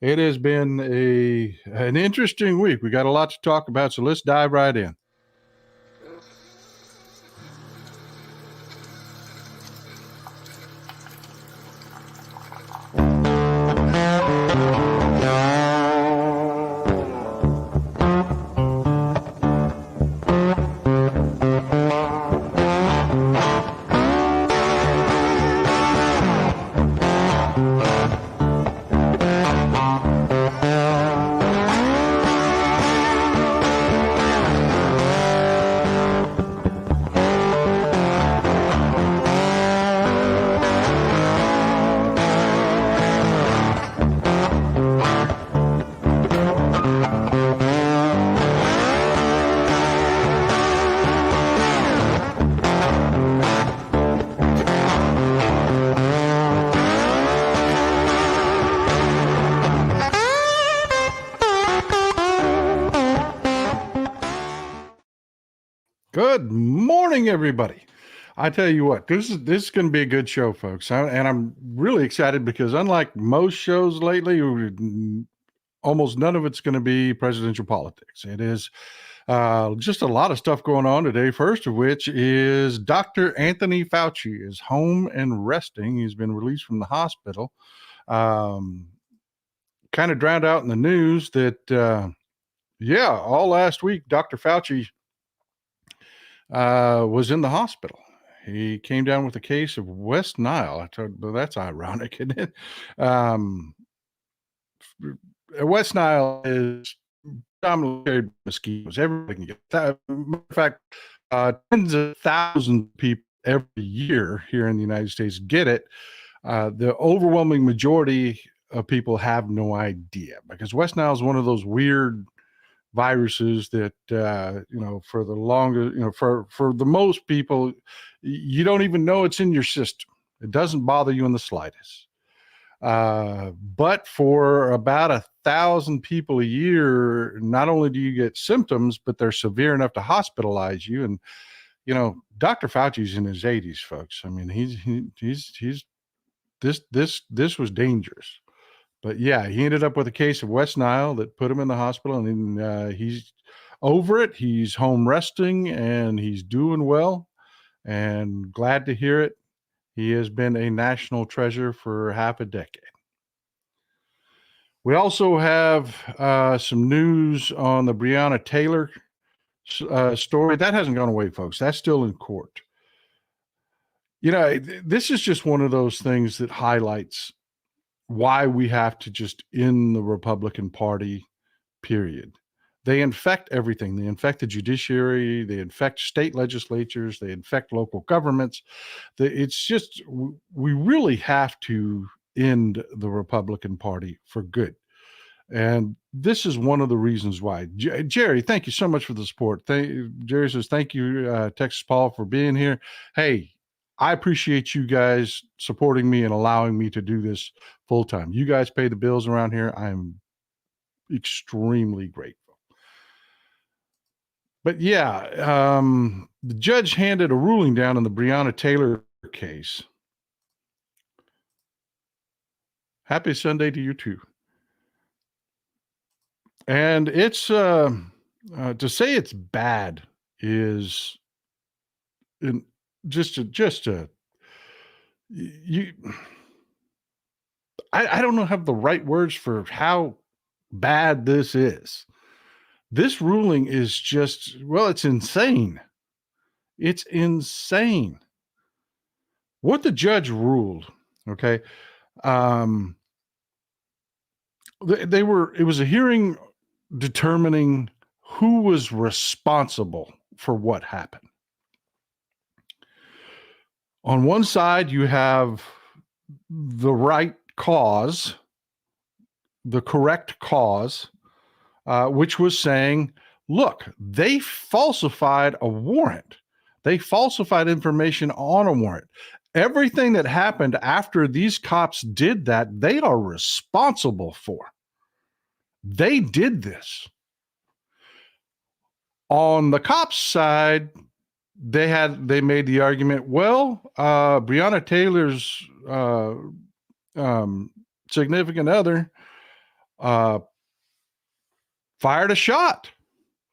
It has been an interesting week. We got a lot to talk about, so let's dive right in. Good morning, everybody. I tell you what, this is going to be a good show, folks. And I'm really excited because unlike most shows lately, almost none of it's going to be presidential politics. It is just a lot of stuff going on today. First of which is Dr. Anthony Fauci is home and resting. He's been released from the hospital. Kind of drowned out in the news that, all last week, Dr. Fauci was in the hospital. He came down with a case of West Nile. I told, well, that's ironic, isn't it? West Nile is dominated by mosquitoes. Everybody can get that. Matter of fact, tens of thousands of people every year here in the United States get it. The overwhelming majority of people have no idea because West Nile is one of those weird viruses that for the longest, for the most people, you don't even know it's in your system. It doesn't bother you in the slightest. But for about 1,000 people a year, not only do you get symptoms, but they're severe enough to hospitalize you. And Dr. Fauci's in his 80s, folks. I mean, he's this was dangerous. But yeah, he ended up with a case of West Nile that put him in the hospital, and then he's over it. He's home resting, and he's doing well. And glad to hear it. He has been a national treasure for half a decade. We also have some news on the Breonna Taylor story. That hasn't gone away, folks. That's still in court. This is just one of those things that highlights why we have to just end the Republican Party, period. They infect everything. They infect the judiciary. They infect state legislatures. They infect local governments. It's just, we really have to end the Republican Party for good. And this is one of the reasons why. Jerry, thank you so much for the support. Jerry says, thank you, Texas Paul, for being here. Hey, I appreciate you guys supporting me and allowing me to do this full time. You guys pay the bills around here. I'm extremely grateful. But yeah, the judge handed a ruling down in the Breonna Taylor case. Happy Sunday to you too. And it's to say it's bad is I don't know have the right words for how bad this is. This ruling is just, well, it's insane. It's insane. What the judge ruled, okay? It was a hearing determining who was responsible for what happened. On one side, you have the right cause, the correct cause, which was saying, look, they falsified a warrant. They falsified information on a warrant. Everything that happened after these cops did that, they are responsible for. They did this. On the cops' side, they made the argument, well, Breonna Taylor's significant other uh, fired a shot.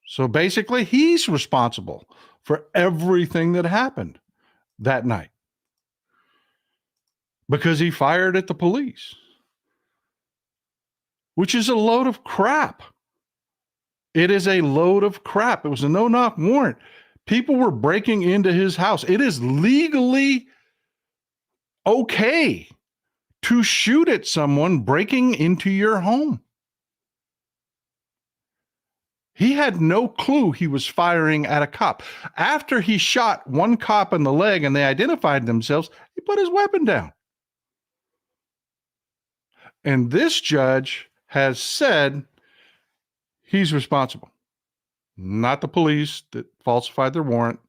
So basically, he's responsible for everything that happened that night because he fired at the police, which is a load of crap. It is a load of crap. It was a no-knock warrant. People were breaking into his house. It is legally okay to shoot at someone breaking into your home. He had no clue he was firing at a cop. After he shot one cop in the leg and they identified themselves, he put his weapon down. And this judge has said he's responsible, not the police that falsified their warrant,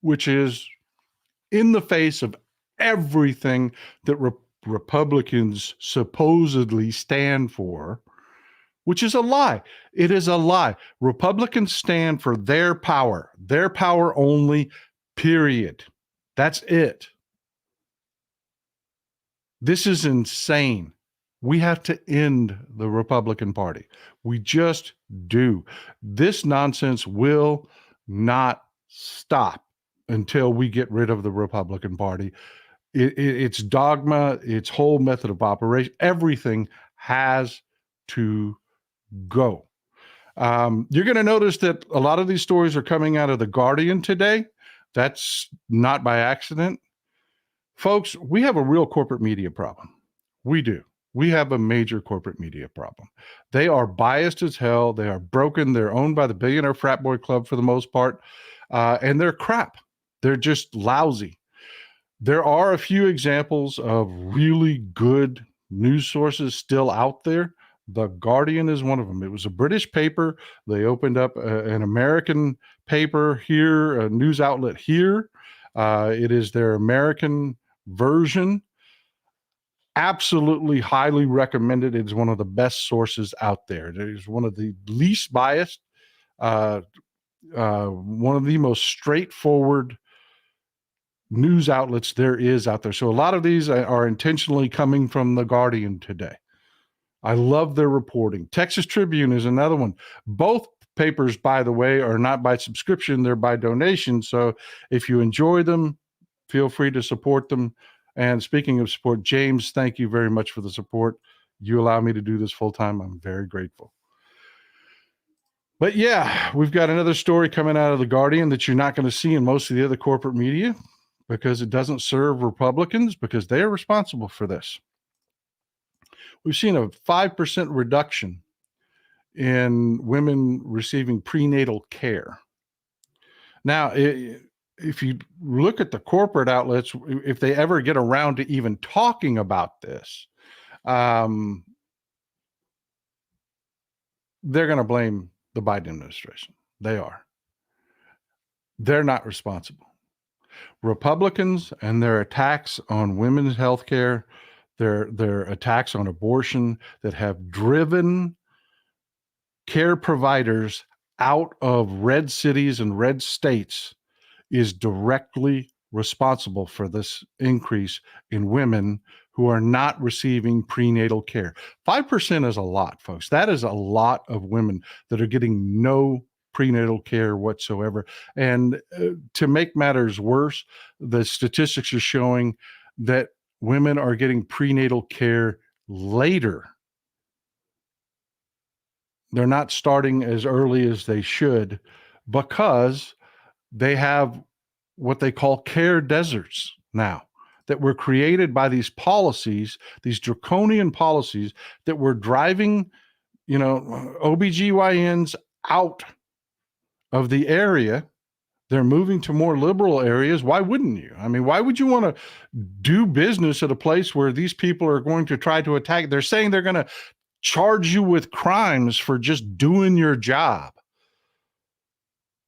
which is in the face of everything that Republicans supposedly stand for, which is a lie. It is a lie. Republicans stand for their power only, period. That's it. This is insane. We have to end the Republican Party. We just do. This nonsense will not stop until we get rid of the Republican Party. Its dogma, its whole method of operation, everything has to go. You're going to notice that a lot of these stories are coming out of The Guardian today. That's not by accident. Folks, we have a real corporate media problem. We do. We have a major corporate media problem. They are biased as hell. They are broken. They're owned by the billionaire frat boy club for the most part. And they're crap. They're just lousy. There are a few examples of really good news sources still out there. The Guardian is one of them. It was a British paper. They opened up an American paper here, a news outlet here. It is their American version. Absolutely highly recommended. It's one of the best sources out there. It is one of the least biased, one of the most straightforward news outlets there is out there. So a lot of these are intentionally coming from The Guardian today. I love their reporting. Texas Tribune is another one. Both papers, by the way, are not by subscription, they're by donation. So if you enjoy them, feel free to support them. And speaking of support, James, thank you very much for the support. You allow me to do this full time. I'm very grateful. But yeah, we've got another story coming out of The Guardian that you're not going to see in most of the other corporate media because it doesn't serve Republicans, because they are responsible for this. We've seen a 5% reduction in women receiving prenatal care. Now, if you look at the corporate outlets, if they ever get around to even talking about this, they're going to blame the Biden administration. They are. They're not responsible. Republicans and their attacks on women's health care, their attacks on abortion that have driven care providers out of red cities and red states is directly responsible for this increase in women who are not receiving prenatal care. 5% is a lot, folks. That is a lot of women that are getting no prenatal care whatsoever. And to make matters worse, the statistics are showing that women are getting prenatal care later. They're not starting as early as they should because they have what they call care deserts now that were created by these policies, these draconian policies that were driving, OBGYNs out of the area. They're moving to more liberal areas. Why wouldn't you? I mean, why would you want to do business at a place where these people are going to try to attack? They're saying they're going to charge you with crimes for just doing your job.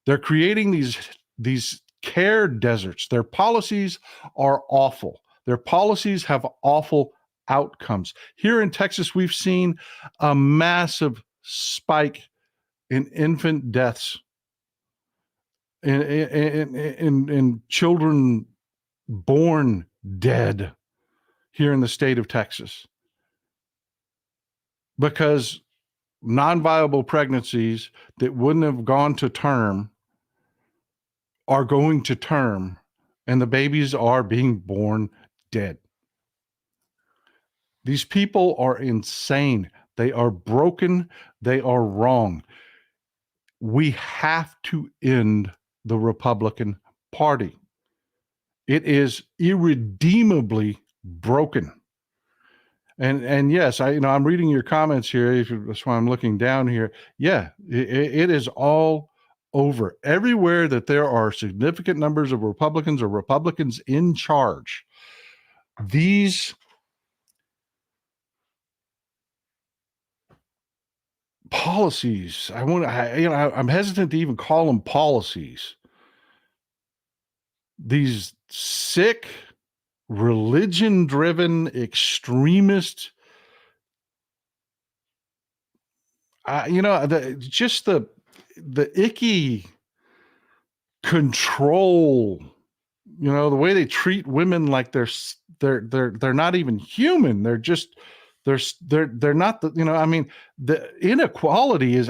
They're creating these care deserts. Their policies are awful. Their policies have awful outcomes. Here in Texas, we've seen a massive spike in infant deaths, in children born dead here in the state of Texas. because non-viable pregnancies that wouldn't have gone to term are going to term, and the babies are being born dead. These people are insane. They are broken. They are wrong. We have to end the Republican Party. It is irredeemably broken. And yes, I'm reading your comments here. That's why I'm looking down here. Yeah, it is all over. Everywhere that there are significant numbers of Republicans or Republicans in charge, these policies, I'm hesitant to even call them policies. These sick, religion-driven, extremist, the icky control, the way they treat women like they're not even human. They're not the inequality is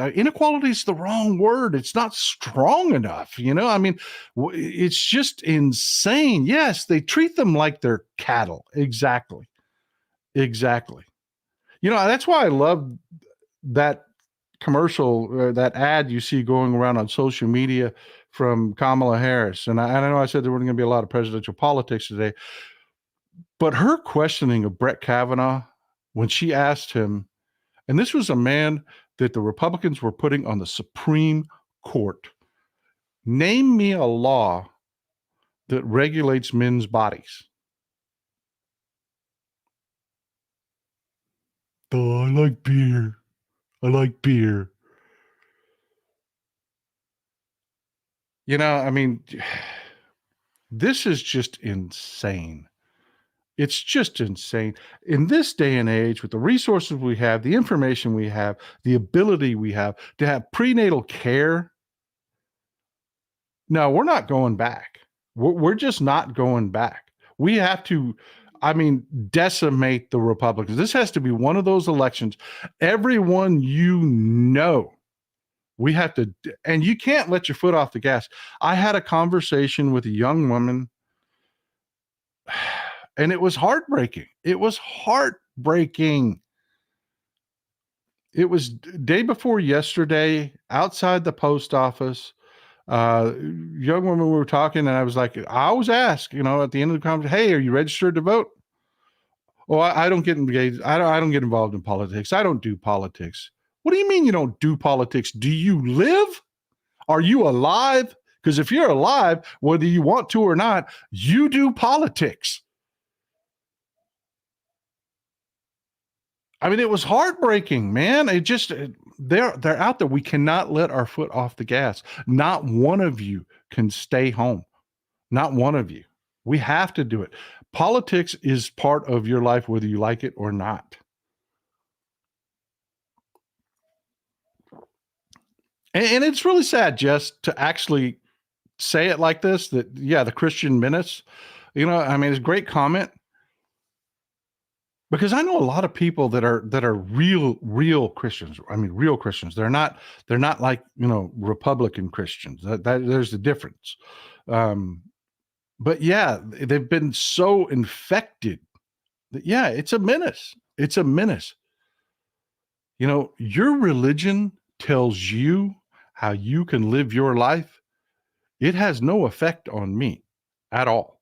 the wrong word. It's not strong enough. It's just insane. Yes, they treat them like they're cattle. Exactly. That's why I love that commercial, that ad you see going around on social media from Kamala Harris. And I know I said there weren't going to be a lot of presidential politics today, but her questioning of Brett Kavanaugh when she asked him, and this was a man that the Republicans were putting on the Supreme Court, name me a law that regulates men's bodies. Oh, I like beer. This is just insane. It's just insane. In this day and age, with the resources we have, the information we have, the ability we have to have prenatal care, no, we're not going back. We're just not going back. We have to, decimate the Republicans. This has to be one of those elections. Everyone we have to, and you can't let your foot off the gas. I had a conversation with a young woman, and it was heartbreaking. It was day before yesterday outside the post office. Young woman, we were talking, and I was like, I always ask, at the end of the conversation, hey, are you registered to vote? Oh, I don't get engaged. I don't get involved in politics. I don't do politics. What do you mean you don't do politics? Do you live? Are you alive? Because if you're alive, whether you want to or not, you do politics. It was heartbreaking, man. They're out there. We cannot let our foot off the gas. Not one of you can stay home. Not one of you. We have to do it. Politics is part of your life, whether you like it or not. And it's really sad, Jess, to actually say it like this, that, yeah, the Christian menace, it's a great comment. Because I know a lot of people that are real Christians. Real Christians. They're not like, Republican Christians. That there's a difference. But yeah, they've been so infected that, yeah, it's a menace. It's a menace. Your religion tells you how you can live your life. It has no effect on me at all.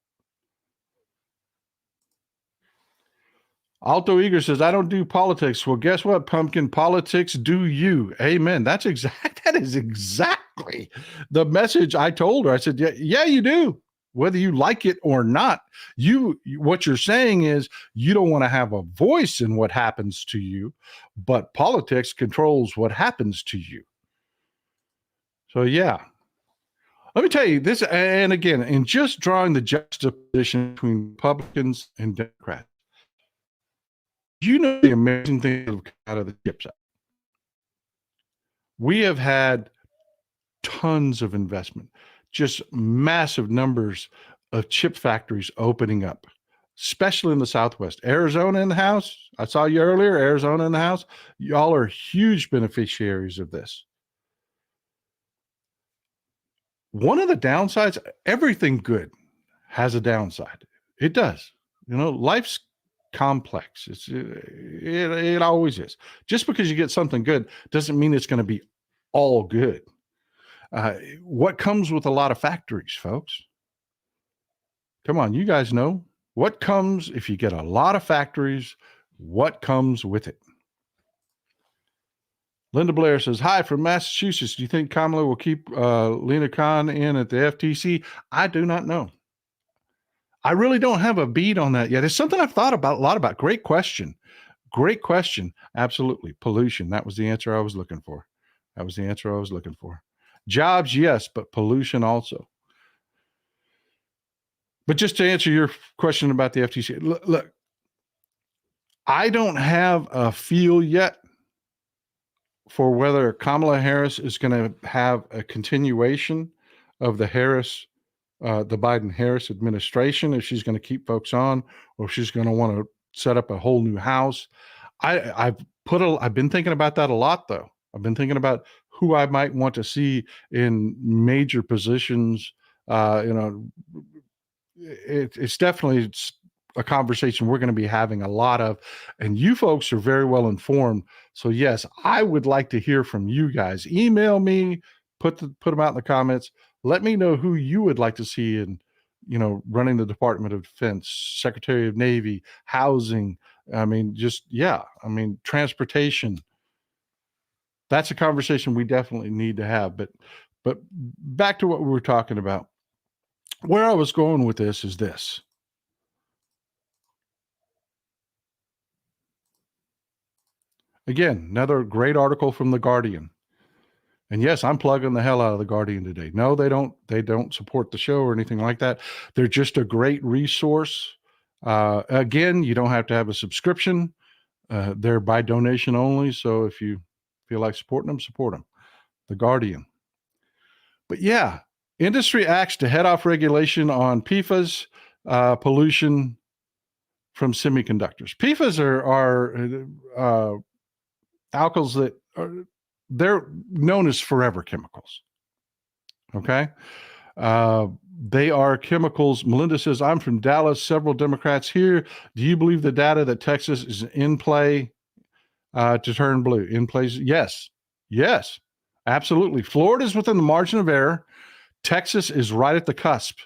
Alto Eager says, I don't do politics. Well, guess what, pumpkin? Politics do you. Amen. That is exactly the message I told her. I said, yeah, you do. Whether you like it or not, what you're saying is you don't want to have a voice in what happens to you, but politics controls what happens to you. So, yeah. Let me tell you this, and again, in just drawing the juxtaposition between Republicans and Democrats, the amazing thing that have come out of the CHIPS Act. We have had tons of investment, just massive numbers of chip factories opening up especially in the Southwest. Arizona in the house. I saw you earlier, Arizona in the house. Y'all are huge beneficiaries of this. One of the downsides, everything good has a downside. It does. Life's complex. It always is. Just because you get something good doesn't mean it's going to be all good. What comes with a lot of factories, folks? Come on, you guys know what comes if you get a lot of factories. What comes with it? Linda Blair says, hi from Massachusetts. Do you think Kamala will keep Lena Khan in at the FTC? I do not know. I really don't have a beat on that yet. It's something I've thought about a lot about. Great question. Great question. Absolutely. Pollution. That was the answer I was looking for. Jobs, yes, but pollution also. But just to answer your question about the FTC, look, I don't have a feel yet for whether Kamala Harris is going to have a continuation of the Biden-Harris administration, if she's going to keep folks on, or if she's going to want to set up a whole new house. I've been thinking about that a lot, though. I've been thinking about who I might want to see in major positions. It's definitely a conversation we're going to be having a lot of, and you folks are very well informed. So yes, I would like to hear from you guys. Email me, put them out in the comments. Let me know who you would like to see in, running the Department of Defense, Secretary of Navy, housing. Transportation. That's a conversation we definitely need to have. But back to what we were talking about. Where I was going with this is this. Again, another great article from The Guardian. And yes, I'm plugging the hell out of The Guardian today. No, they don't support the show or anything like that. They're just a great resource. Again, you don't have to have a subscription. They're by donation only. So if you feel like supporting them, support them. The Guardian. But yeah, industry acts to head off regulation on PFAS pollution from semiconductors. PFAS are alkyls that they're known as forever chemicals. Okay. They are chemicals. Melinda says, I'm from Dallas, several Democrats here. Do you believe the data that Texas is in play to turn blue? In place? Yes, absolutely. Florida is within the margin of error. Texas is right at the cusp.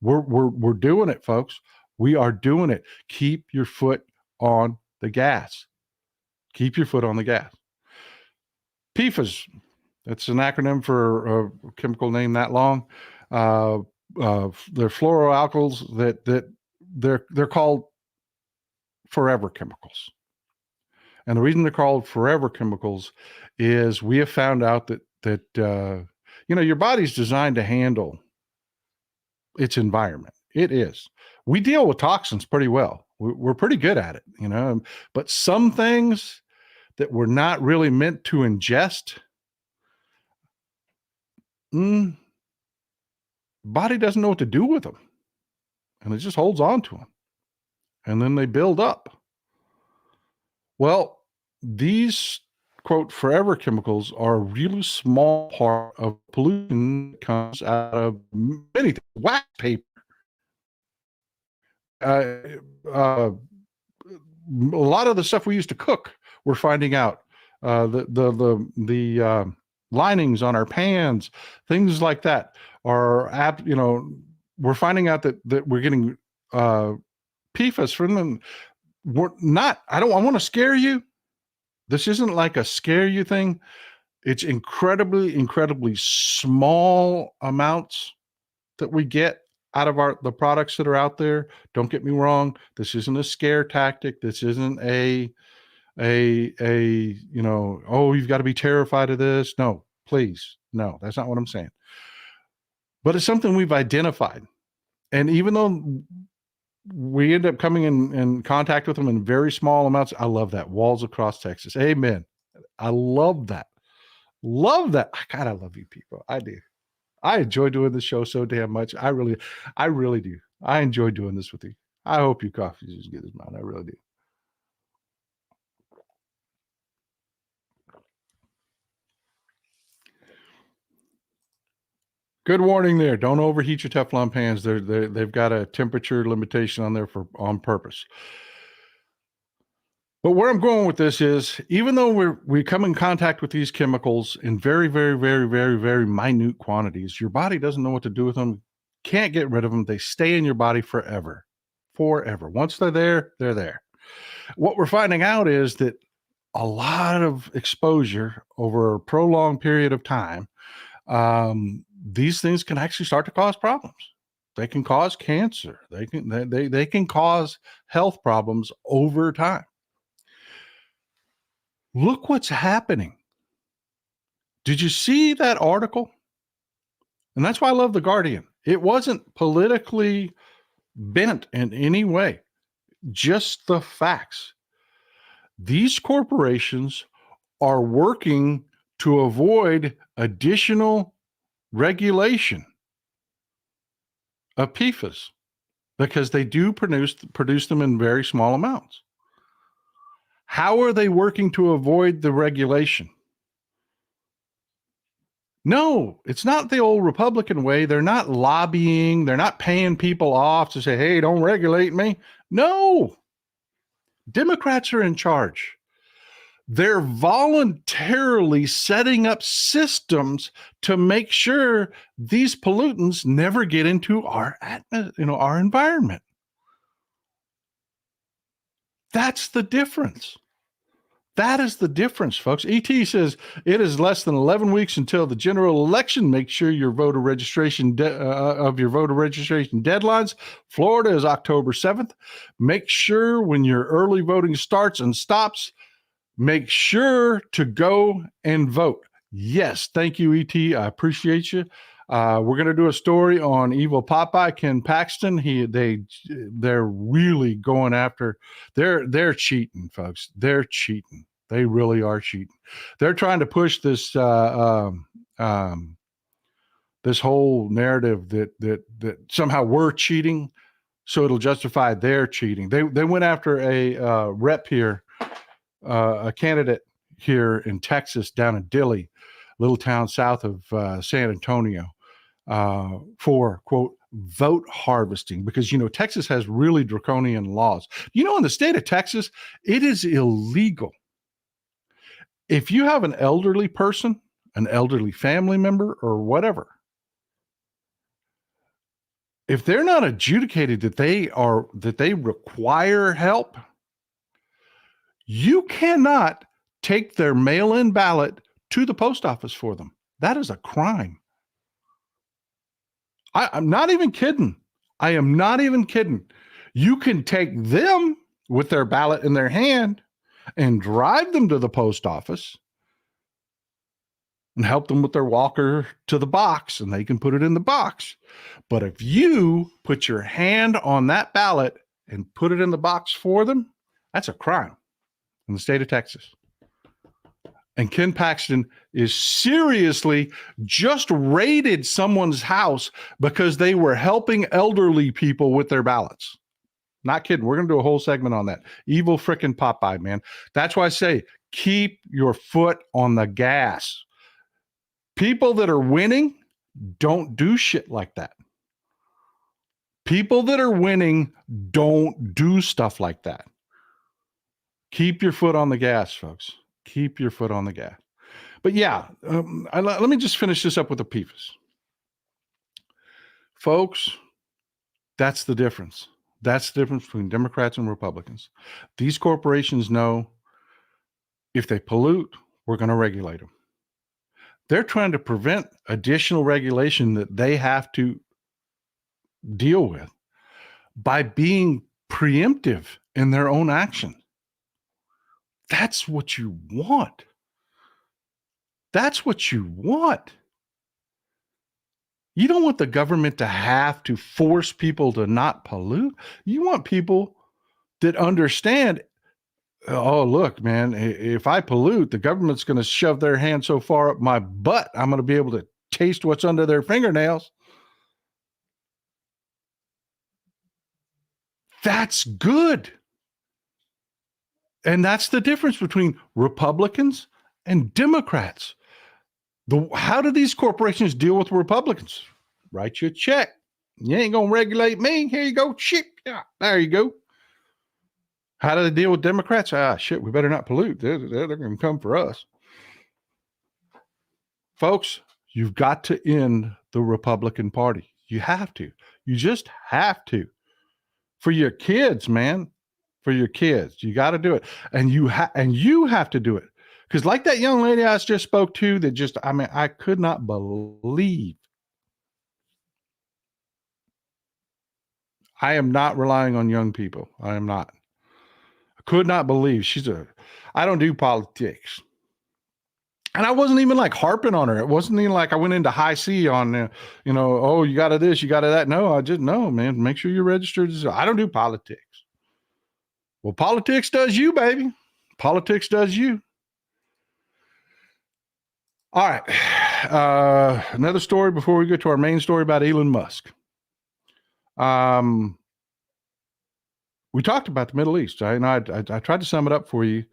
We're doing it, folks. We are doing it. Keep your foot on the gas. Keep your foot on the gas. PFAS, that's an acronym for a chemical name that long. They're fluoroalkyls that they're called forever chemicals. And the reason they're called forever chemicals is we have found out that your body's designed to handle its environment. It is. We deal with toxins pretty well. We're pretty good at it, but some things that we're not really meant to ingest, body doesn't know what to do with them. And it just holds on to them. And then they build up. Well, these, quote, forever chemicals are a really small part of pollution that comes out of many things. Wax paper. A lot of the stuff we used to cook, we're finding out. The linings on our pans, things like that are, we're finding out that we're getting PFAS from them. I want to scare you. This isn't like a scare you thing. It's incredibly small amounts that we get out of the products that are out there. Don't get me wrong. This isn't a scare tactic. This isn't you've got to be terrified of this. No, please. No, that's not what I'm saying. But it's something we've identified. And even though we end up coming in contact with them in very small amounts, I love that. Walls across Texas. Amen. I love that. God, I love you people. I do. I enjoy doing this show so damn much. I really do. I enjoy doing this with you. I hope your coffee is as good as mine. I really do. Good warning there. Don't overheat your Teflon pans. They've got a temperature limitation on there on purpose. But where I'm going with this is, even though we come in contact with these chemicals in very, very, very, very, very minute quantities, your body doesn't know what to do with them. Can't get rid of them. They stay in your body forever, forever. Once they're there, they're there. What we're finding out is that a lot of exposure over a prolonged period of time, these things can actually start to cause problems. They can cause cancer. They can cause health problems over time. Look what's happening. Did you see that article? And that's why I love The Guardian. It wasn't politically bent in any way, just the facts. These corporations are working to avoid additional regulation of PFAS because they do produce them in very small amounts. How are they working to avoid the regulation? No, it's not the old Republican way. They're not lobbying. They're not paying people off to say, hey, don't regulate me. No, Democrats are in charge. They're voluntarily setting up systems to make sure these pollutants never get into our environment. That's the difference. That is the difference, folks. ET says it is less than 11 weeks until the general election. Make sure your voter registration deadlines. Florida is October 7th. Make sure when your early voting starts and stops, make sure to go and vote. Yes, thank you, ET. I appreciate you. We're going to do a story on evil Popeye, Ken Paxton. They're really going after. They're cheating, folks. They're cheating. They really are cheating. They're trying to push this this whole narrative that somehow we're cheating, so it'll justify their cheating. They went after a rep here, a candidate here in Texas, down in Dilley, little town south of San Antonio, for, quote, vote harvesting, because, Texas has really draconian laws. In the state of Texas, it is illegal. If you have an elderly person, an elderly family member, or whatever, if they're not adjudicated that they require help, you cannot take their mail-in ballot to the post office for them. That is a crime. I'm not even kidding. I am not even kidding. You can take them with their ballot in their hand and drive them to the post office and help them with their walker to the box, and they can put it in the box. But if you put your hand on that ballot and put it in the box for them, that's a crime in the state of Texas. And Ken Paxton is seriously just raided someone's house because they were helping elderly people with their ballots. Not kidding. We're going to do a whole segment on that. Evil frickin' Popeye, man. That's why I say keep your foot on the gas. People that are winning don't do shit like that. People that are winning don't do stuff like that. Keep your foot on the gas, folks. Keep your foot on the gas. But yeah, let me just finish this up with the PFAS. Folks, that's the difference. That's the difference between Democrats and Republicans. These corporations know if they pollute, we're going to regulate them. They're trying to prevent additional regulation that they have to deal with by being preemptive in their own action. That's what you want. That's what you want. You don't want the government to have to force people to not pollute. You want people that understand, oh, look, man, if I pollute, the government's going to shove their hand so far up my butt, I'm going to be able to taste what's under their fingernails. That's good. And that's the difference between Republicans and Democrats. How do these corporations deal with Republicans? Write you a check. You ain't going to regulate me. Here you go. Shit. Yeah, there you go. How do they deal with Democrats? Shit, we better not pollute. They're going to come for us. Folks, you've got to end the Republican Party. You have to. You just have to. For your kids, man. For your kids. You got to do it. And you have to do it. Because like that young lady I just spoke to that just, I could not believe. I am not relying on young people. I am not. I could not believe I don't do politics. And I wasn't even like harping on her. It wasn't even like I went into high C on, oh, you got to this, you got to that. No, no, man, make sure you're registered. I don't do politics. Well, politics does you, baby. Politics does you. All right. Another story before we get to our main story about Elon Musk. We talked about the Middle East. I tried to sum it up for you.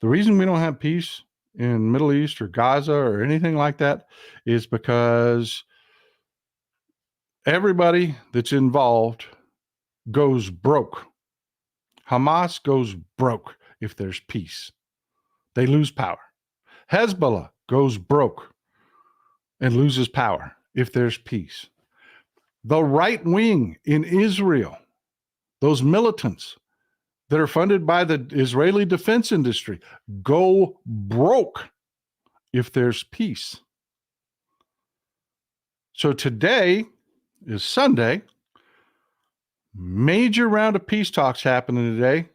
The reason we don't have peace in Middle East or Gaza or anything like that is because everybody that's involved goes broke. Hamas goes broke if there's peace. They lose power. Hezbollah goes broke and loses power if there's peace. The right wing in Israel, those militants that are funded by the Israeli defense industry, go broke if there's peace. So today is Sunday. Major round of peace talks happening today.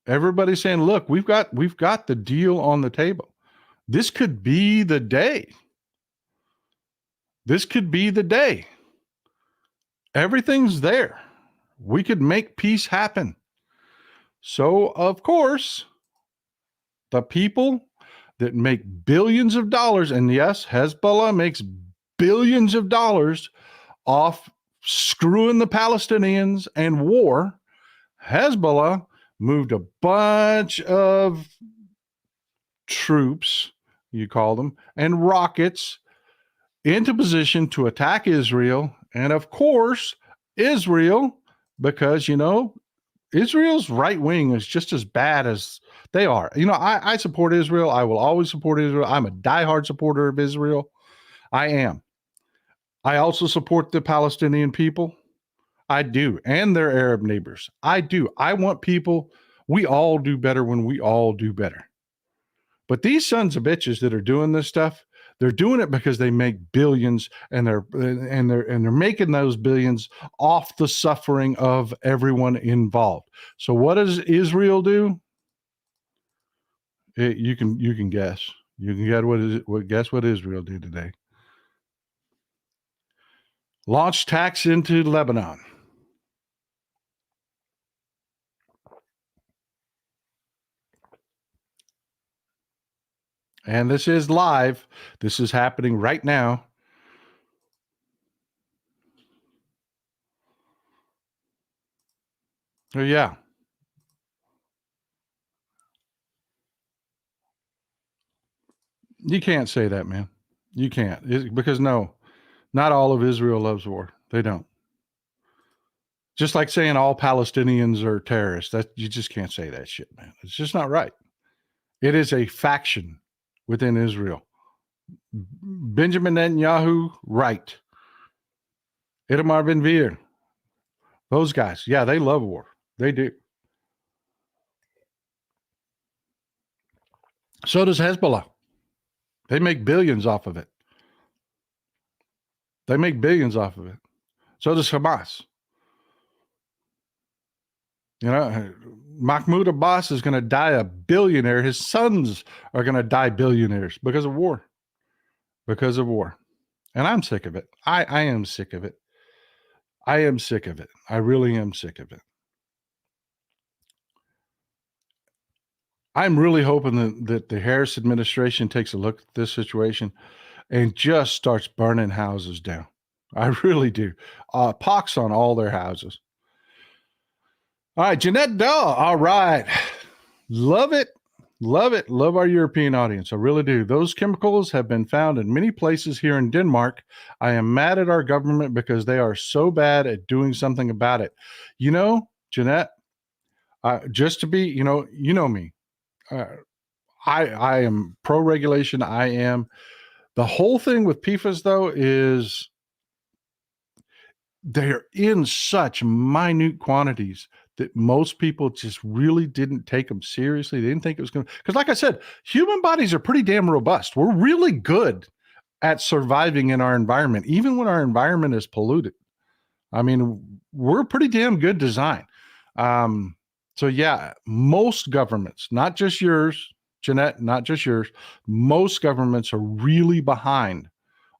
Everybody's saying, look, we've got the deal on the table. This could be the day. This could be the day. Everything's there. We could make peace happen. So, of course, the people that make billions of dollars, and yes, Hezbollah makes billions of dollars off screwing the Palestinians and war. Hezbollah moved a bunch of troops, you call them, and rockets into position to attack Israel. And of course, Israel, because, Israel's right wing is just as bad as they are. I support Israel. I will always support Israel. I'm a diehard supporter of Israel. I am. I also support the Palestinian people. I do. And their Arab neighbors. I do. I want we all do better when we all do better. But these sons of bitches that are doing this stuff, they're doing it because they make billions, and they're making those billions off the suffering of everyone involved. So what does Israel do? You can guess. You can guess what Israel did today. Launched attacks into Lebanon. And this is live. This is happening right now. Oh, yeah. You can't say that, man. You can't. Because no, not all of Israel loves war. They don't. Just like saying all Palestinians are terrorists. You just can't say that shit, man. It's just not right. It is a faction within Israel. Benjamin Netanyahu, right. Itamar Ben-Gvir, those guys, yeah, they love war. They do. So does Hezbollah. They make billions off of it. So does Hamas. Mahmoud Abbas is going to die a billionaire. His sons are going to die billionaires because of war. And I'm sick of it. I am sick of it. I am sick of it. I really am sick of it. I'm really hoping that the Harris administration takes a look at this situation and just starts burning houses down. I really do. Pox on all their houses. All right, Jeanette Daw. All right. Love it. Love it. Love our European audience. I really do. Those chemicals have been found in many places here in Denmark. I am mad at our government because they are so bad at doing something about it. Jeanette, just to be, you know me. Uh, I am pro regulation. I am. The whole thing with PFAS though is they're in such minute quantities that most people just really didn't take them seriously. They didn't think it was going to, because like I said, human bodies are pretty damn robust. We're really good at surviving in our environment, even when our environment is polluted. I mean, we're pretty damn good design. So yeah, most governments, not just yours, Jeanette, not just yours, most governments are really behind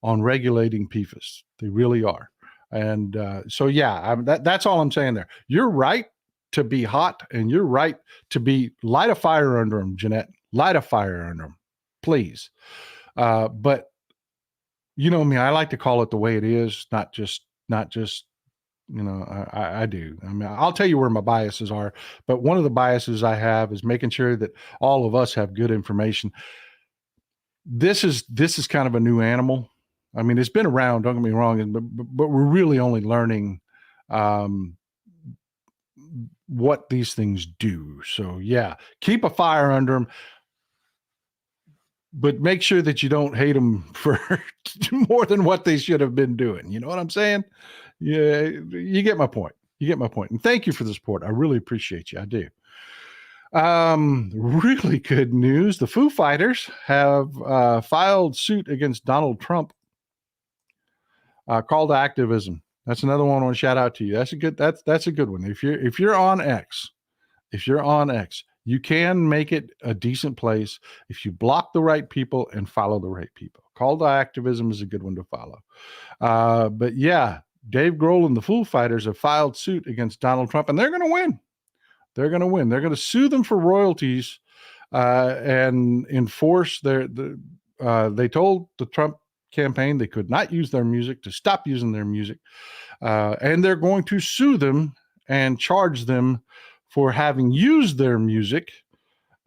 on regulating PFAS. They really are. And so, yeah, that's all I'm saying there. You're right to be hot, and you're right to be light a fire under them, Jeanette. Light a fire under them, please. But you know me, I like to call it the way it is, not just. I do. I mean, I'll tell you where my biases are, but one of the biases I have is making sure that all of us have good information. This is kind of a new animal. I mean, it's been around. Don't get me wrong, but we're really only learning um, what these things do. So yeah, keep a fire under them, but make sure that you don't hate them for more than what they should have been doing. You know what I'm saying? Yeah, you get my point. You get my point. And thank you for the support. I really appreciate you. I do. Really good news. The Foo Fighters have filed suit against Donald Trump. Call to activism. That's another one I want to shout out to you. That's a good one. If you're on X, you can make it a decent place if you block the right people and follow the right people. Call to activism is a good one to follow. But yeah, Dave Grohl and the Foo Fighters have filed suit against Donald Trump, and they're going to win. They're going to win. They're going to sue them for royalties and enforce they told the Trump campaign they could not use their music, to stop using their music. And they're going to sue them and charge them for having used their music.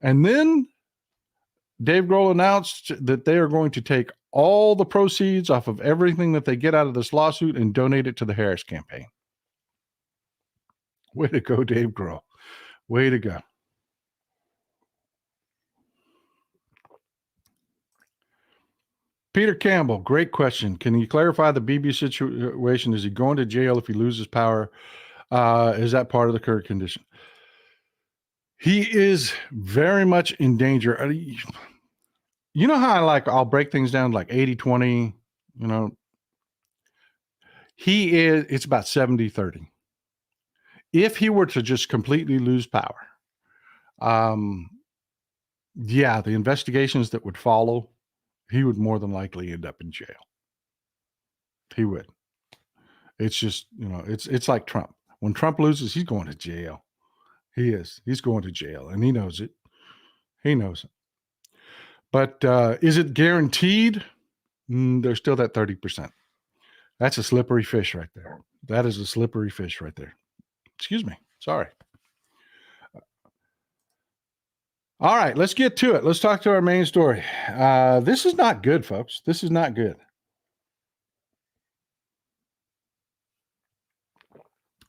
And then Dave Grohl announced that they are going to take all the proceeds off of everything that they get out of this lawsuit and donate it to the Harris campaign. Way to go, Dave Grohl. Way to go. Peter Campbell, great question. Can you clarify the BB situation? Is he going to jail if he loses power? Is that part of the current condition? He is very much in danger. You know how I'll break things down like 80-20, it's about 70-30. If he were to just completely lose power, the investigations that would follow, he would more than likely end up in jail. He would. It's just, it's like Trump. When Trump loses, he's going to jail. He is. He's going to jail, and he knows it. He knows it. But is it guaranteed? There's still that 30%. That's a slippery fish right there. That is a slippery fish right there. Excuse me. Sorry. All right, let's get to it. Let's talk to our main story. This is not good, folks. This is not good.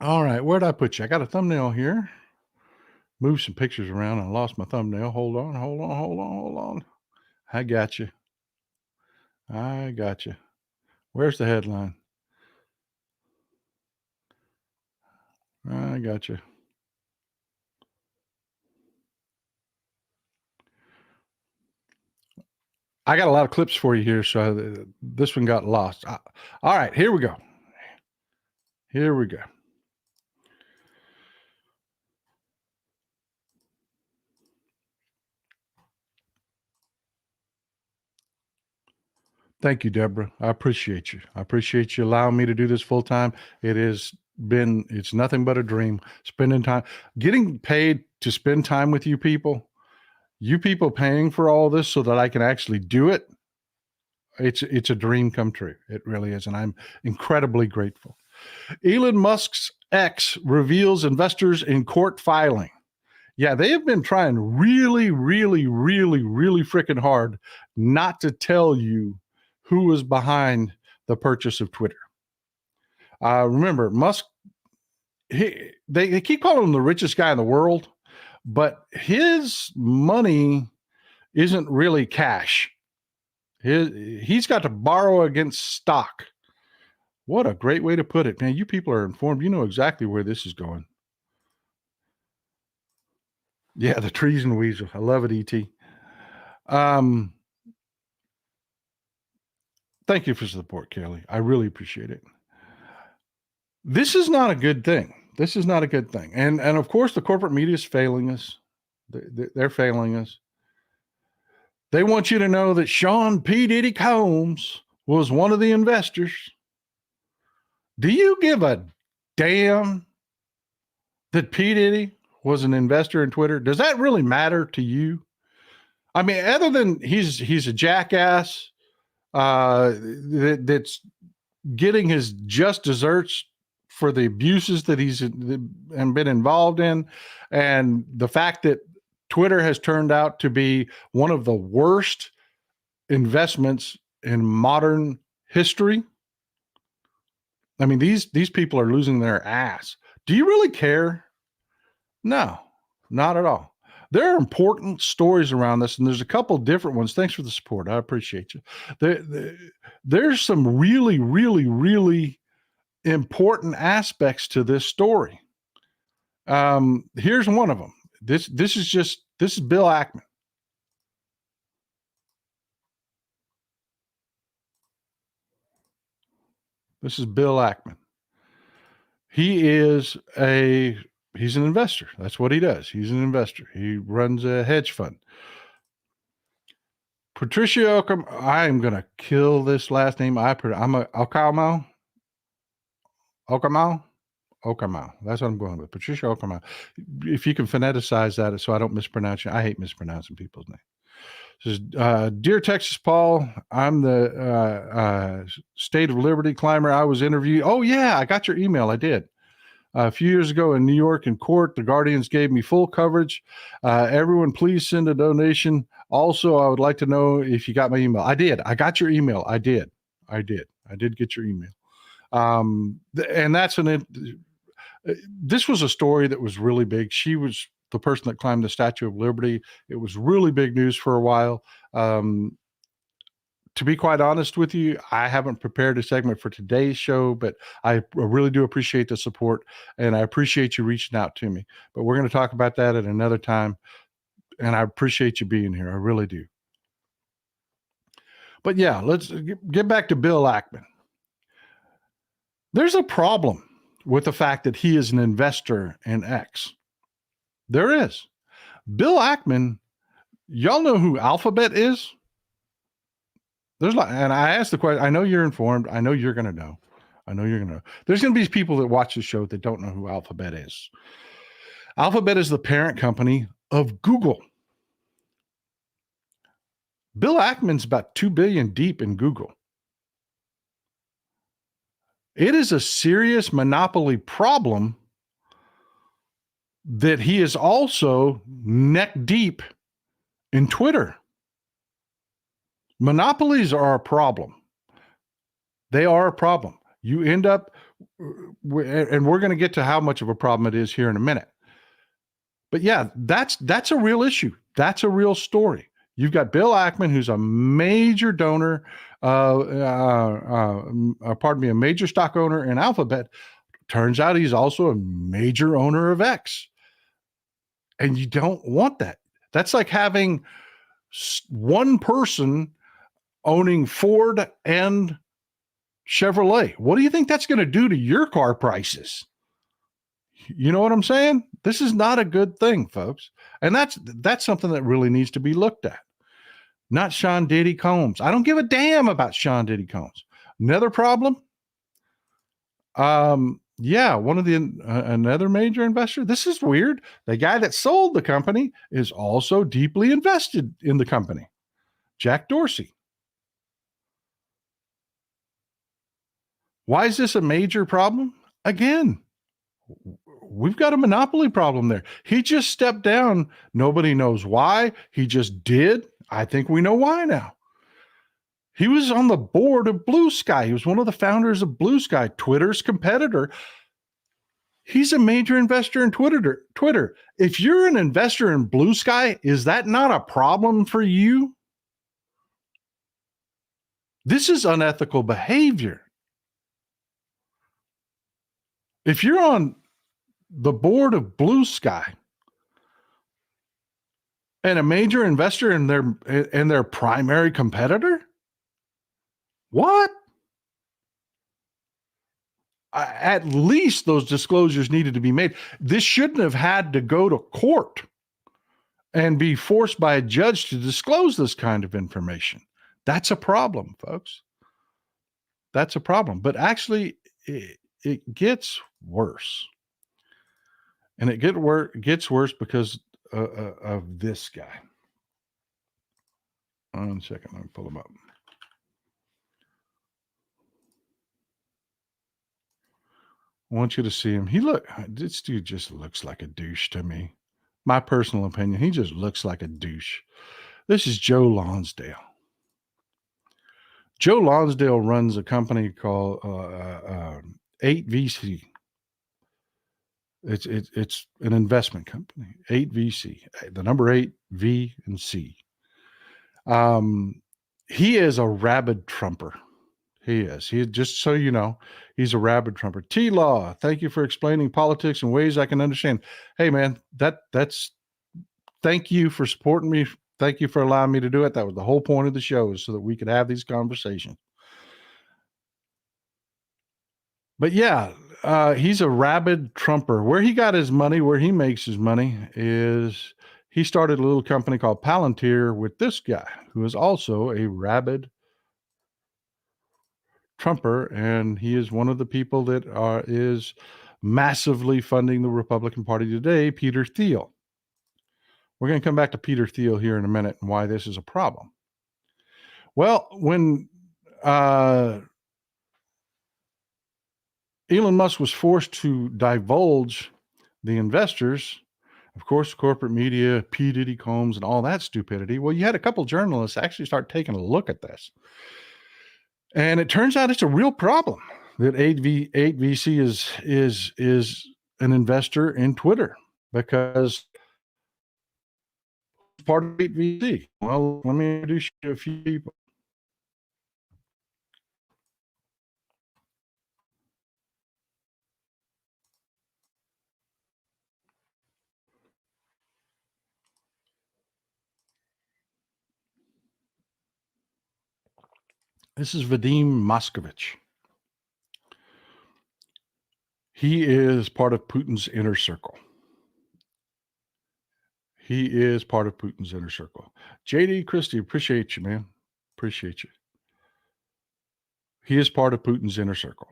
All right, where'd I put you? I got a thumbnail here. Move some pictures around. I lost my thumbnail. Hold on. I got you. Where's the headline? I got you. I got a lot of clips for you here, so this one got lost. All right, here we go. Thank you, Deborah. I appreciate you. I appreciate you allowing me to do this full time. It's nothing but a dream. Spending time, getting paid to spend time with you people paying for all this so that I can actually do it. It's a dream come true. It really is. And I'm incredibly grateful. Elon Musk's X reveals investors in court filing. Yeah, they have been trying really, really, really, really freaking hard not to tell you who was behind the purchase of Twitter. Remember, Musk, they keep calling him the richest guy in the world, but his money isn't really cash. He's got to borrow against stock. What a great way to put it, man. You people are informed. You know exactly where this is going. Yeah, the trees and weasel. I love it, E.T. Thank you for support, Kelly. I really appreciate it. This is not a good thing. This is not a good thing. And of course, the corporate media is failing us. They're failing us. They want you to know that Sean P. Diddy Combs was one of the investors. Do you give a damn that P. Diddy was an investor in Twitter? Does that really matter to you? I mean, other than he's a jackass that's getting his just desserts for the abuses that he's been involved in, and the fact that Twitter has turned out to be one of the worst investments in modern history. I mean, these people are losing their ass. Do you really care? No, not at all. There are important stories around this, and there's a couple different ones. Thanks for the support. I appreciate you. There's some really, really, really important aspects to this story. Here's one of them. This is Bill Ackman. This is Bill Ackman. He's an investor. That's what he does. He's an investor. He runs a hedge fund. Patricia Okamo, I am going to kill this last name. I'm a Okamo. That's what I'm going with. Patricia Okamo. If you can phoneticize that so I don't mispronounce it. I hate mispronouncing people's names. Says, Dear Texas Paul, I'm the State of Liberty climber. I was interviewed. Oh, yeah, I got your email. I did. A few years ago in New York in court, the Guardians gave me full coverage. Everyone, please send a donation. Also, I would like to know if you got my email. I did. I got your email. I did get your email. And that's this was a story that was really big. She was the person that climbed the Statue of Liberty. It was really big news for a while. To be quite honest with you, I haven't prepared a segment for today's show, but I really do appreciate the support, and I appreciate you reaching out to me. But we're going to talk about that at another time, and I appreciate you being here. I really do. But yeah, let's get back to Bill Ackman. There's a problem with the fact that he is an investor in X. There is. Bill Ackman, y'all know who Alphabet is? And I asked the question. I know you're informed. I know you're going to know. There's going to be people that watch the show that don't know who Alphabet is. Alphabet is the parent company of Google. Bill Ackman's about $2 billion deep in Google. It is a serious monopoly problem that he is also neck deep in Twitter. Monopolies are a problem. They are a problem. You end up, and we're going to get to how much of a problem it is here in a minute. But yeah, that's a real issue. That's a real story. You've got Bill Ackman, who's a major donor, a major stock owner in Alphabet. Turns out he's also a major owner of X. And you don't want that. That's like having one person owning Ford and Chevrolet. What do you think that's going to do to your car prices? You know what I'm saying? This is not a good thing, folks. And that's something that really needs to be looked at. Not Sean Diddy Combs. I don't give a damn about Sean Diddy Combs. Another problem? One of the another major investor. This is weird. The guy that sold the company is also deeply invested in the company. Jack Dorsey. Why is this a major problem? Again, We've got a monopoly problem there. He just stepped down. Nobody knows why. He just did. I think we know why now. He was on the board of Blue Sky. He was one of the founders of Blue Sky, Twitter's competitor. He's a major investor in Twitter. If you're an investor in Blue Sky, is that not a problem for you? This is unethical behavior. If you're on the board of Blue Sky and a major investor in their primary competitor, what? At least those disclosures needed to be made. This shouldn't have had to go to court and be forced by a judge to disclose this kind of information. That's a problem, folks. That's a problem. But actually, it gets worse. And it gets worse because of this guy. 1 second, let me pull him up. I want you to see him. This dude just looks like a douche to me. My personal opinion, he just looks like a douche. This is Joe Lonsdale. Joe Lonsdale runs a company called 8VC. It's an investment company, 8VC, the number 8, V and C. He is a rabid Trumper. He is. Just so you know, he's a rabid Trumper. T-Law, thank you for explaining politics in ways I can understand. Hey, man, that's thank you for supporting me. Thank you for allowing me to do it. That was the whole point of the show, is so that we could have these conversations. But yeah, he's a rabid Trumper. Where he got his money, where he makes his money, is he started a little company called Palantir with this guy, who is also a rabid Trumper, and he is one of the people that is massively funding the Republican Party today, Peter Thiel. We're going to come back to Peter Thiel here in a minute and why this is a problem. Well, when Elon Musk was forced to divulge the investors, of course, corporate media, P. Diddy Combs, and all that stupidity, well, you had a couple journalists actually start taking a look at this. And it turns out it's a real problem that 8VC is an investor in Twitter, because it's part of 8VC. Well, let me introduce you to a few people. This is Vadim Moskovich. He is part of Putin's inner circle. He is part of Putin's inner circle. JD Christie, appreciate you, man. Appreciate you. He is part of Putin's inner circle.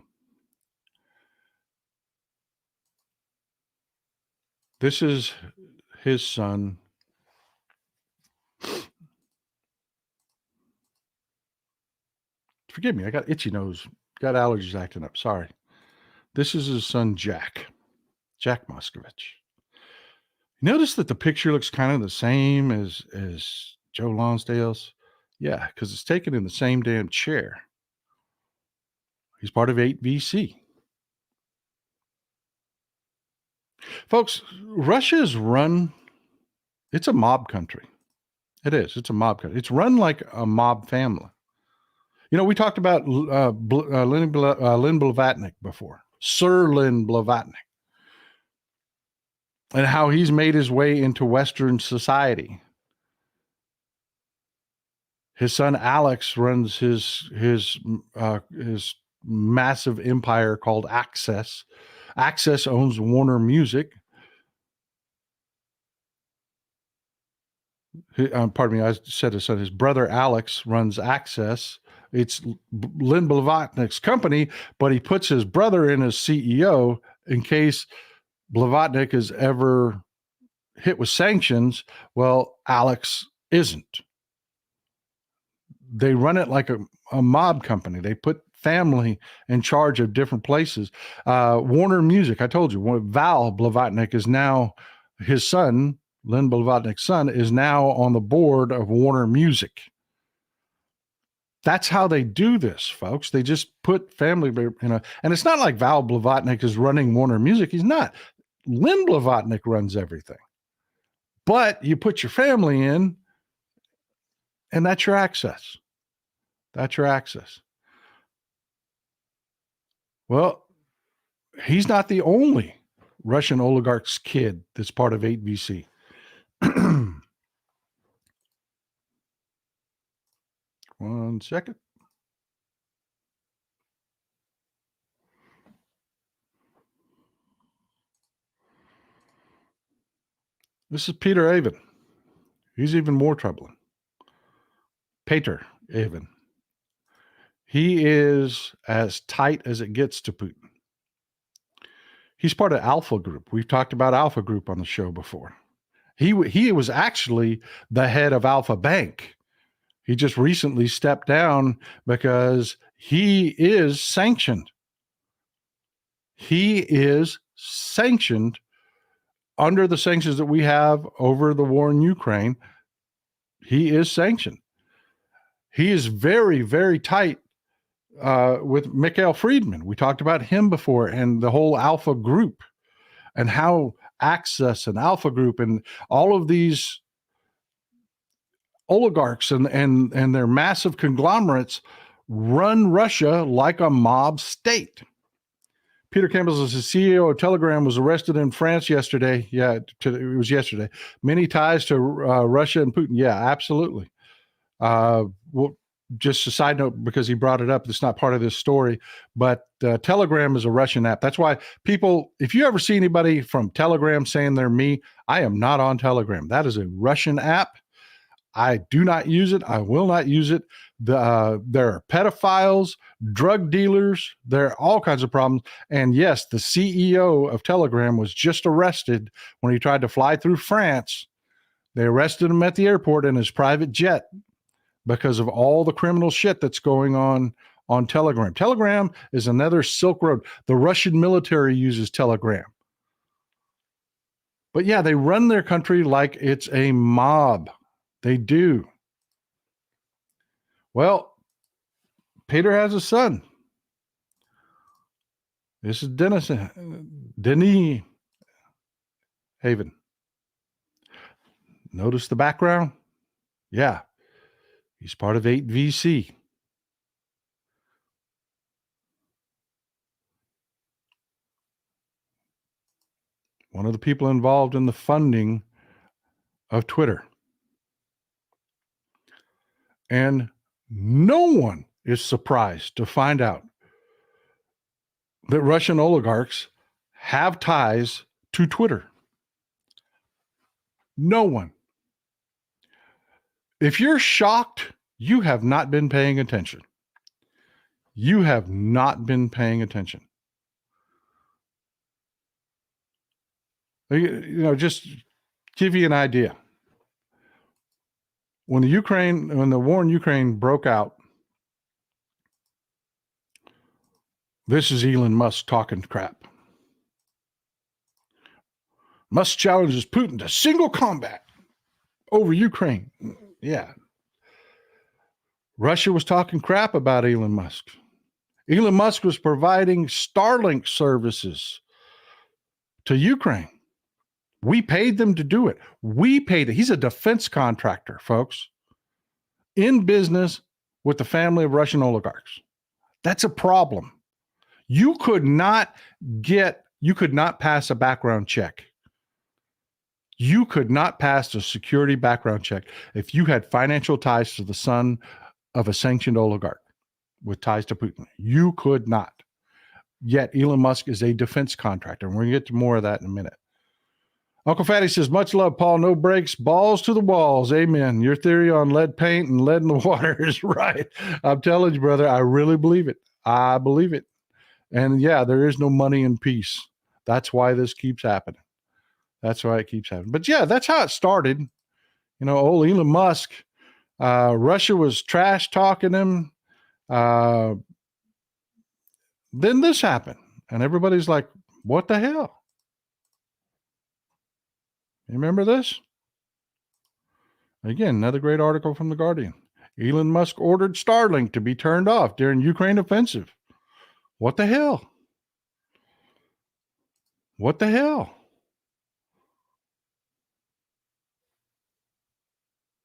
This is his son. Forgive me, I got itchy nose. Got allergies acting up. Sorry. This is his son, Jack Moskovich. Notice that the picture looks kind of the same as Joe Lonsdale's. Yeah, because it's taken in the same damn chair. He's part of 8VC. Folks, Russia is run, it's a mob country. It is. It's a mob country. It's run like a mob family. You know, we talked about Lynn Blavatnik before, Sir Lynn Blavatnik, and how he's made his way into Western society. His son Alex runs his massive empire called Access. Access owns Warner Music. Pardon me, I said his son. His brother Alex runs Access. It's Lynn Blavatnik's company, but he puts his brother in as CEO in case Blavatnik is ever hit with sanctions. Well, Alex isn't. They run it like a mob company. They put family in charge of different places. Warner Music, I told you, Val Blavatnik is now, his son, Len Blavatnik's son, is now on the board of Warner Music. That's how they do this, folks. They just put family, and it's not like Val Blavatnik is running Warner Music. He's not. Len Blavatnik runs everything. But you put your family in, and that's your access. That's your access. Well, he's not the only Russian oligarch's kid that's part of 8VC. One second. This is Peter Avon. He's even more troubling. Peter Avon. He is as tight as it gets to Putin. He's part of Alpha Group. We've talked about Alpha Group on the show before. He was actually the head of Alpha Bank. He just recently stepped down because he is sanctioned. He is sanctioned under the sanctions that we have over the war in Ukraine. He is sanctioned. He is very, very tight with Mikhail Friedman. We talked about him before, and the whole Alpha Group, and how Access and Alpha Group and all of these oligarchs and their massive conglomerates run Russia like a mob state. Peter Campbell, as the CEO of Telegram, was arrested in France yesterday. Yeah, it was yesterday. Many ties to Russia and Putin. Yeah, absolutely. Well, just a side note, because he brought it up, it's not part of this story, but Telegram is a Russian app. That's why people, if you ever see anybody from Telegram saying they're me, I am not on Telegram. That is a Russian app. I do not use it. I will not use it. There are pedophiles, drug dealers. There are all kinds of problems. And yes, the CEO of Telegram was just arrested when he tried to fly through France. They arrested him at the airport in his private jet because of all the criminal shit that's going on Telegram. Telegram is another Silk Road. The Russian military uses Telegram. But yeah, they run their country like it's a mob. They do. Well, Peter has a son. This is Denis Haven. Notice the background? Yeah. He's part of 8VC. One of the people involved in the funding of Twitter. And no one is surprised to find out that Russian oligarchs have ties to Twitter. No one. If you're shocked, you have not been paying attention. You have not been paying attention. Just give you an idea. When the war in Ukraine broke out, this is Elon Musk talking crap. Musk challenges Putin to single combat over Ukraine. Yeah. Russia was talking crap about Elon Musk. Elon Musk was providing Starlink services to Ukraine. We paid them to do it. We paid it. He's a defense contractor, folks, in business with the family of Russian oligarchs. That's a problem. You could not pass a background check. You could not pass a security background check if you had financial ties to the son of a sanctioned oligarch with ties to Putin. You could not. Yet Elon Musk is a defense contractor. And we're going to get to more of that in a minute. Uncle Fatty says, much love, Paul. No breaks, balls to the walls. Amen. Your theory on lead paint and lead in the water is right. I'm telling you, brother, I really believe it. I believe it. And yeah, there is no money in peace. That's why this keeps happening. That's why it keeps happening. But yeah, that's how it started. Old Elon Musk, Russia was trash talking him. Then this happened. And everybody's like, what the hell? You remember this? Again, another great article from The Guardian. Elon Musk ordered Starlink to be turned off during Ukraine offensive. What the hell? What the hell?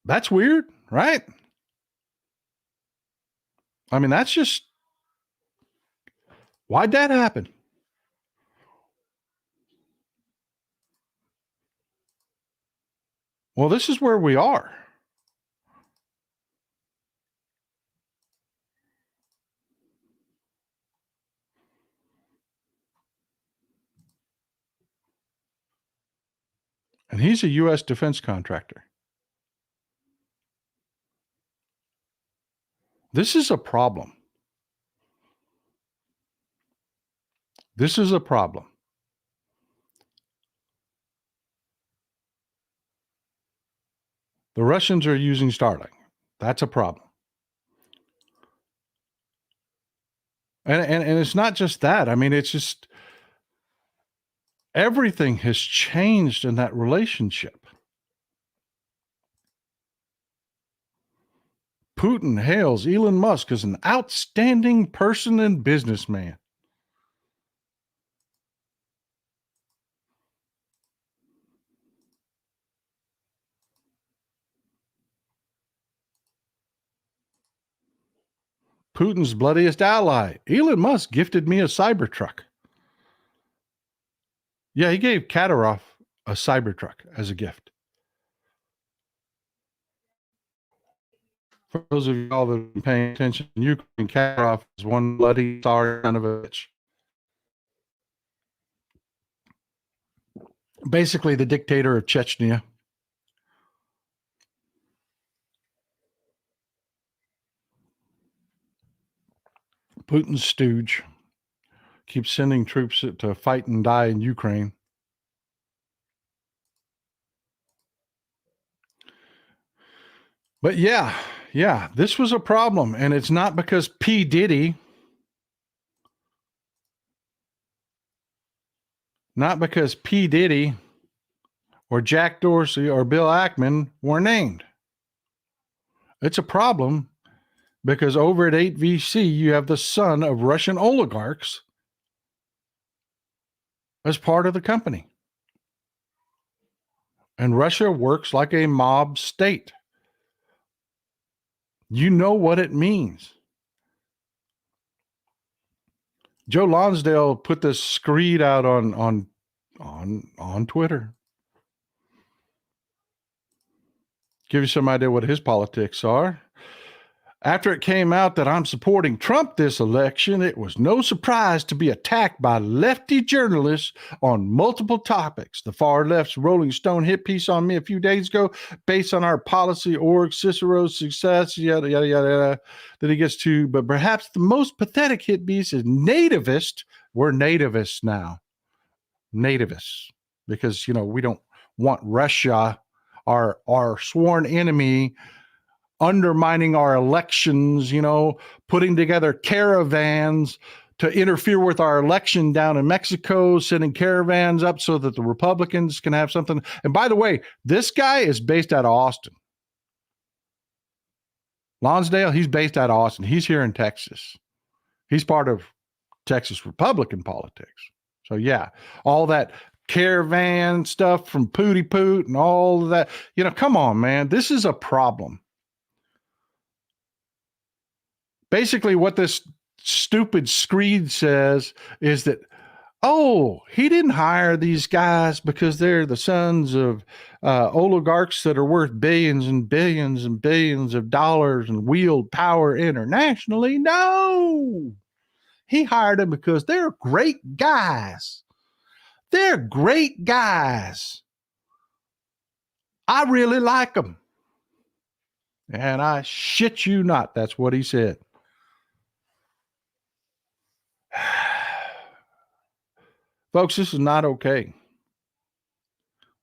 That's weird, right? I mean, that's just, why'd that happen? Well, this is where we are. And he's a U.S. defense contractor. This is a problem. This is a problem. The Russians are using Starlink. That's a problem. And it's not just that. I mean, it's just everything has changed in that relationship. Putin hails Elon Musk as an outstanding person and businessman. Putin's bloodiest ally. Elon Musk gifted me a Cybertruck. Yeah, he gave Kadyrov a Cybertruck as a gift. For those of y'all that have been paying attention, Ukraine, Kadyrov is one bloody sorry son of a bitch. Basically, the dictator of Chechnya. Putin's stooge. Keeps sending troops to fight and die in Ukraine. But yeah, this was a problem. And it's not because P. Diddy, or Jack Dorsey or Bill Ackman were named. It's a problem because over at 8VC, you have the son of Russian oligarchs as part of the company. And Russia works like a mob state. You know what it means. Joe Lonsdale put this screed out on Twitter. Give you some idea what his politics are. After it came out that I'm supporting Trump this election, it was no surprise to be attacked by lefty journalists on multiple topics. The far left's Rolling Stone hit piece on me a few days ago, based on our policy org, Cicero's success, yada, yada, yada, that he gets to. But perhaps the most pathetic hit piece is nativist. We're nativists now. Nativists. Because, we don't want Russia, our sworn enemy, undermining our elections, putting together caravans to interfere with our election down in Mexico, sending caravans up so that the Republicans can have something. And by the way, this guy is based out of Austin. Lonsdale, he's based out of Austin. He's here in Texas. He's part of Texas Republican politics. So yeah, all that caravan stuff from Pooty Poot and all of that, come on, man, this is a problem. Basically, what this stupid screed says is that, he didn't hire these guys because they're the sons of oligarchs that are worth billions and billions and billions of dollars and wield power internationally. No, he hired them because they're great guys. They're great guys. I really like them. And I shit you not, that's what he said. Folks, this is not okay.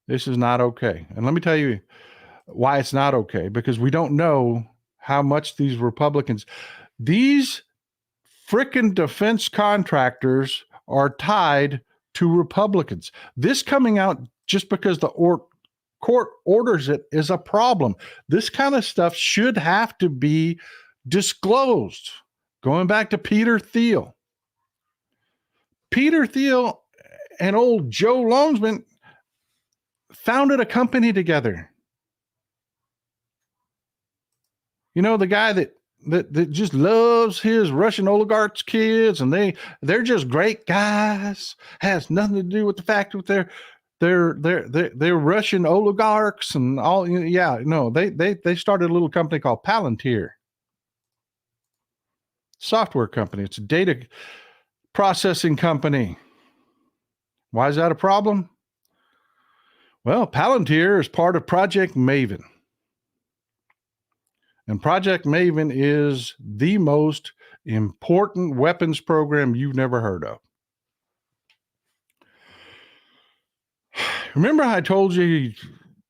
This is not okay. And let me tell you why it's not okay, because we don't know how much these Republicans, these frickin' defense contractors are tied to Republicans. This coming out just because the court orders it is a problem. This kind of stuff should have to be disclosed. Going back to Peter Thiel. Peter Thiel and old Joe Longsman founded a company together. You know, the guy that just loves his Russian oligarchs' kids, and they're just great guys. Has nothing to do with the fact that they're Russian oligarchs and all. Yeah, no, they started a little company called Palantir, software company. It's a data processing company. Why is that a problem? Well, Palantir is part of Project Maven. And Project Maven is the most important weapons program you've never heard of. Remember how I told you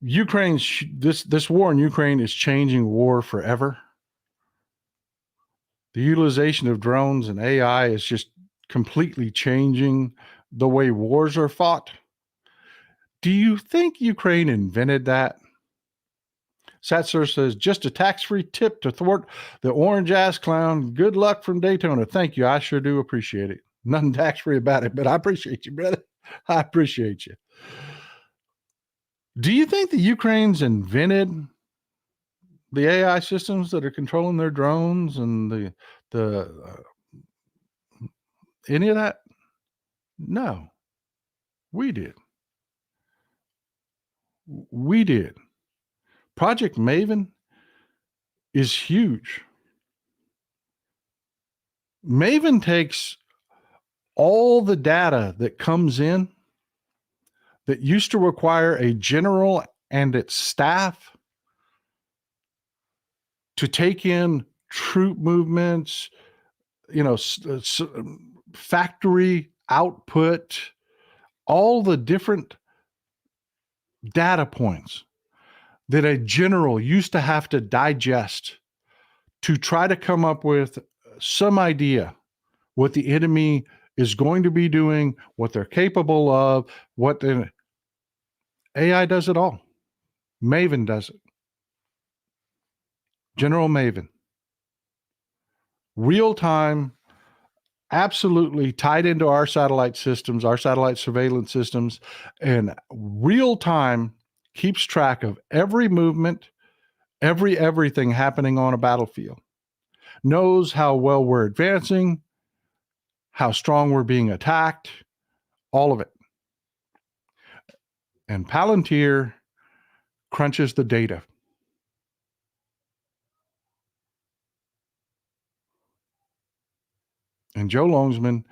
this war in Ukraine is changing war forever? The utilization of drones and AI is just completely changing the way wars are fought. Do you think Ukraine invented that? Satsur says, just a tax-free tip to thwart the orange-ass clown. Good luck from Daytona. Thank you. I sure do appreciate it. Nothing tax-free about it, but I appreciate you, brother. I appreciate you. Do you think the Ukrainians invented the AI systems that are controlling their drones and any of that? No. We did. We did. Project Maven is huge. Maven takes all the data that comes in that used to require a general and its staff to take in troop movements, factory output, all the different data points that a general used to have to digest to try to come up with some idea what the enemy is going to be doing, what they're capable of, AI does it all. Maven does it. General Maven. Real time, absolutely tied into our satellite systems, our satellite surveillance systems, and real time keeps track of every movement, everything happening on a battlefield, knows how well we're advancing, how strong we're being attacked, all of it. And Palantir crunches the data. And Joe Longsman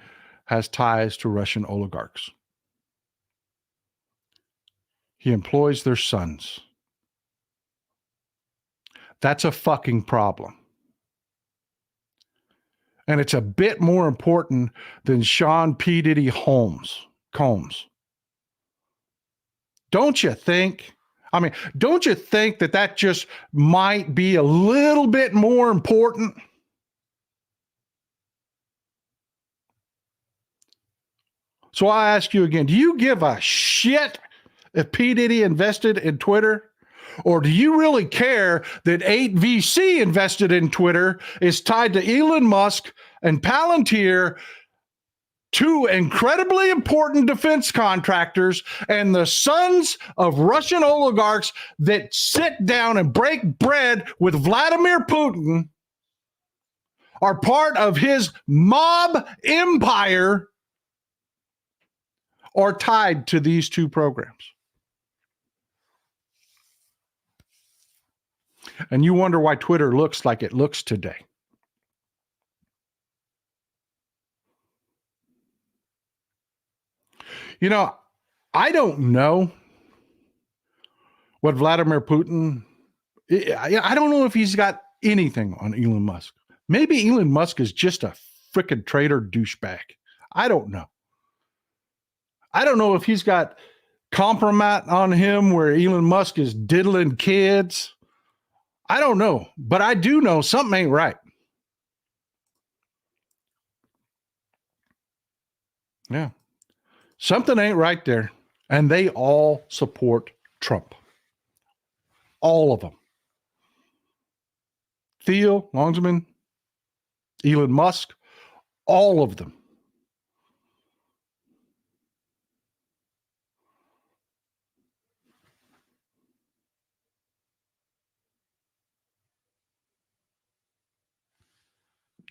has ties to Russian oligarchs. He employs their sons. That's a fucking problem. And it's a bit more important than Sean P. Diddy Combs. Don't you think? I mean, don't you think that just might be a little bit more important? So I ask you again, do you give a shit if P. Diddy invested in Twitter? Or do you really care that 8VC invested in Twitter is tied to Elon Musk and Palantir, two incredibly important defense contractors, and the sons of Russian oligarchs that sit down and break bread with Vladimir Putin are part of his mob empire or tied to these two programs? And you wonder why Twitter looks like it looks today. You know, I don't know what Vladimir Putin, I don't know if he's got anything on Elon Musk. Maybe Elon Musk is just a frickin' traitor douchebag. I don't know. I don't know if he's got compromat on him where Elon Musk is diddling kids. I don't know, but I do know something ain't right. Yeah. Something ain't right there. And they all support Trump. All of them. Theo Longsman, Elon Musk, all of them.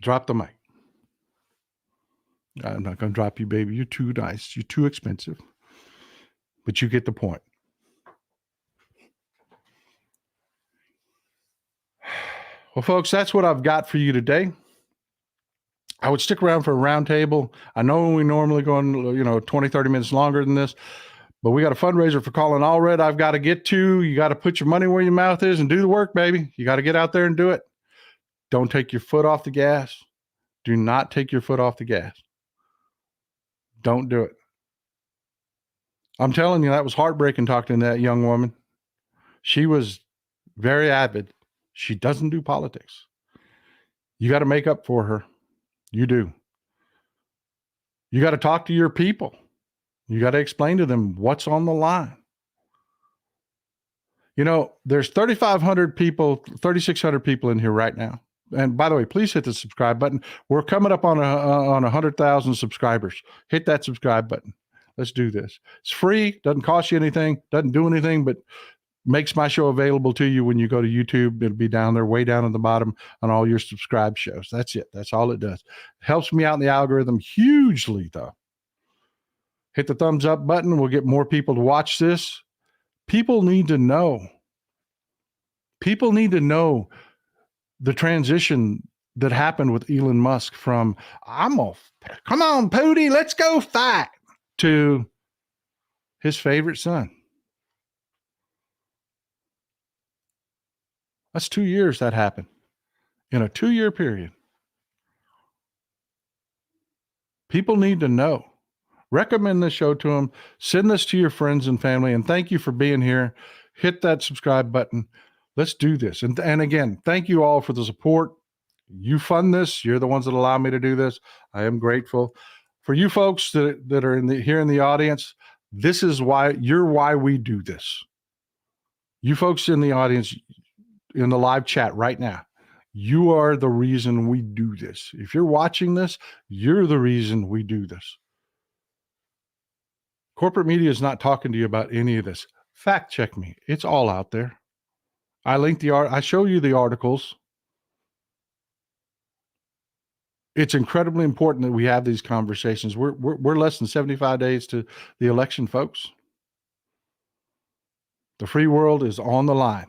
Drop the mic. I'm not going to drop you, baby. You're too nice. You're too expensive. But you get the point. Well, folks, that's what I've got for you today. I would stick around for a roundtable. I know we normally go on, 20, 30 minutes longer than this, but we got a fundraiser for Colin Allred I've got to get to. You got to put your money where your mouth is and do the work, baby. You got to get out there and do it. Don't take your foot off the gas. Do not take your foot off the gas. Don't do it. I'm telling you, that was heartbreaking talking to that young woman. She was very avid. She doesn't do politics. You got to make up for her. You do. You got to talk to your people. You got to explain to them what's on the line. There's 3,500 people, 3,600 people in here right now. And by the way, please hit the subscribe button. We're coming up on 100,000 subscribers. Hit that subscribe button. Let's do this. It's free. Doesn't cost you anything. Doesn't do anything, but makes my show available to you when you go to YouTube. It'll be down there, way down at the bottom on all your subscribe shows. That's it. That's all it does. It helps me out in the algorithm hugely, though. Hit the thumbs up button. We'll get more people to watch this. People need to know. People need to know the transition that happened with Elon Musk from, come on, Pootie, let's go fight, to his favorite son. That's 2 years that happened in a 2-year period. People need to know. Recommend this show to them. Send this to your friends and family. And thank you for being here. Hit that subscribe button. Let's do this. And again, thank you all for the support. You fund this. You're the ones that allow me to do this. I am grateful. For you folks that are here in the audience, this is why we do this. You folks in the audience, in the live chat right now, you are the reason we do this. If you're watching this, you're the reason we do this. Corporate media is not talking to you about any of this. Fact check me. It's all out there. I show you the articles. It's incredibly important that we have these conversations. We're less than 75 days to the election, folks. The free world is on the line.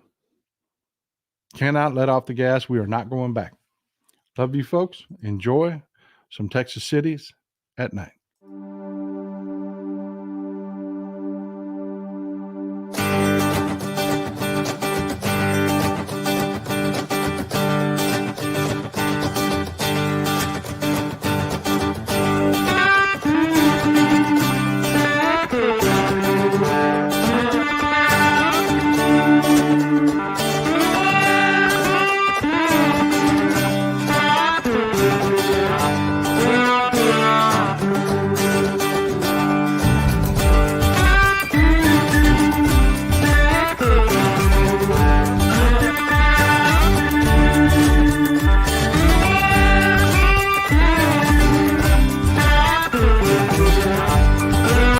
Cannot let off the gas. We are not going back. Love you folks. Enjoy some Texas cities at night.